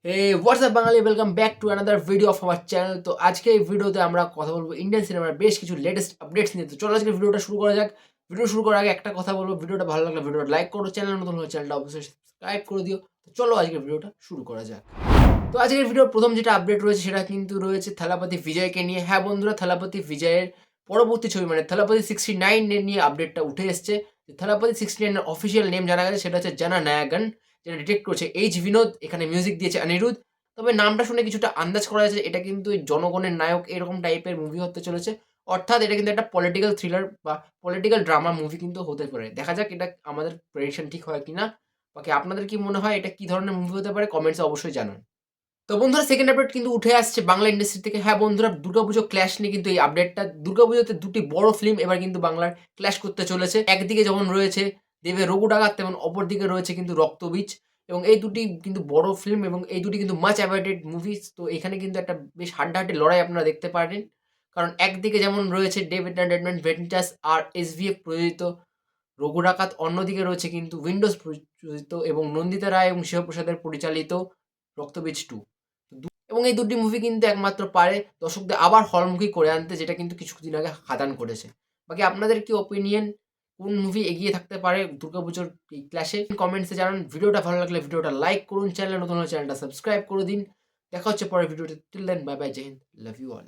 WhatsApp Bangali welcome back to another video of our channel. তো আজকে এই ভিডিওতে আমরা কথা বলবো ইন্ডিয়ান সিনেমার বেশ কিছু লেটেস্ট আপডেটস নিয়ে। তো চলো আজকে ভিডিওটা শুরু করা যাক। ভিডিও শুরু করার আগে একটা কথা বলবো, ভিডিওটা ভালো লাগলে ভিডিওটা লাইক করো, চ্যানেল নতুন হলে চ্যানেলটা অবশ্যই সাবস্ক্রাইব করে দিও। তো চলো আজকে ভিডিওটা শুরু করা যাক। তো আজকের ভিডিওর প্রথম যেটা আপডেট রয়েছে সেটা কিন্তু রয়েছে থালাপতি বিজয়কে নিয়ে। হ্যাঁ বন্ধুরা, থালাপতি বিজয়ের পরবর্তী ছবি মানে থালাপতি 69 নিয়ে আপডেটটা উঠে এসছে। থালাপতি 69 এর অফিসিয়াল নেম জানা গেছে, সেটা হচ্ছে জানা নায়াগান, যেটা ডিটেক্ট করছে এইচ বিনোদ, এখানে মিউজিক দিয়েছে অনিরুদ্ধ। তবে নামটা শুনে কিছুটা আন্দাজ করা যাচ্ছে এটা কিন্তু এই জনগণের নায়ক এরকম টাইপের মুভি হতে চলেছে। অর্থাৎ এটা কিন্তু একটা পলিটিক্যাল থ্রিলার বা পলিটিক্যাল ড্রামা মুভি কিন্তু হতে পারে। দেখা যাক এটা আমাদের প্রেডিকশন ঠিক হয় কিনা। বাকি আপনাদের কি মনে হয় এটা কি ধরনের মুভি হতে পারে, কমেন্টসে অবশ্যই জানান। তো বন্ধুরা, সেকেন্ড আপডেট কিন্তু উঠে আসছে বাংলা ইন্ডাস্ট্রি থেকে। হ্যাঁ বন্ধুরা, দুর্গাপুজো ক্ল্যাশ নিয়ে কিন্তু এই আপডেটটা। দুর্গাপুজোতে দুটি বড় ফিল্ম এবার কিন্তু বাংলার ক্ল্যাশ করতে চলেছে। একদিকে যেমন রয়েছে দেবের রঘু ডাকাত, তেমন অপরদিকে রয়েছে কিন্তু রক্তবীজ। এবং এই দুটি কিন্তু বড় ফিল্ম এবং এই দুটি কিন্তু মাচ অ্যাভয়েডেড মুভিজ। তো এখানে কিন্তু একটা বেশ হাড্ডাহাড্ডি লড়াই আপনারা দেখতে পারেন। কারণ একদিকে যেমন রয়েছে দেব এন্টারটেনমেন্ট ভেঞ্চার্স আর এসভিএফ প্রযোজিত রঘু ডাকাত, অন্যদিকে রয়েছে কিন্তু উইন্ডোজ প্রযোজিত এবং নন্দিতা রায় এবং শিবপ্রসাদের পরিচালিত রক্তবীজ 2। এবং এই দুটি মুভি কিন্তু একমাত্র পারে দর্শকদের আবার হলমুখী করে আনতে, যেটা কিন্তু কিছুদিন আগে হাদান করেছে। বাকি আপনাদের কি ওপিনিয়ন, কোন মুভি এগিয়ে থাকতে পারে দুর্গাপুজোর এই ক্লাসে, কমেন্টসে জানান। ভিডিওটা ভালো লাগলে ভিডিওটা লাইক করুন, চ্যানেলে নতুন হলে চ্যানেলটা সাবস্ক্রাইব করে দিন। দেখা হচ্ছে পরের ভিডিওতে। Till then bye bye, Jai Hind, love you all.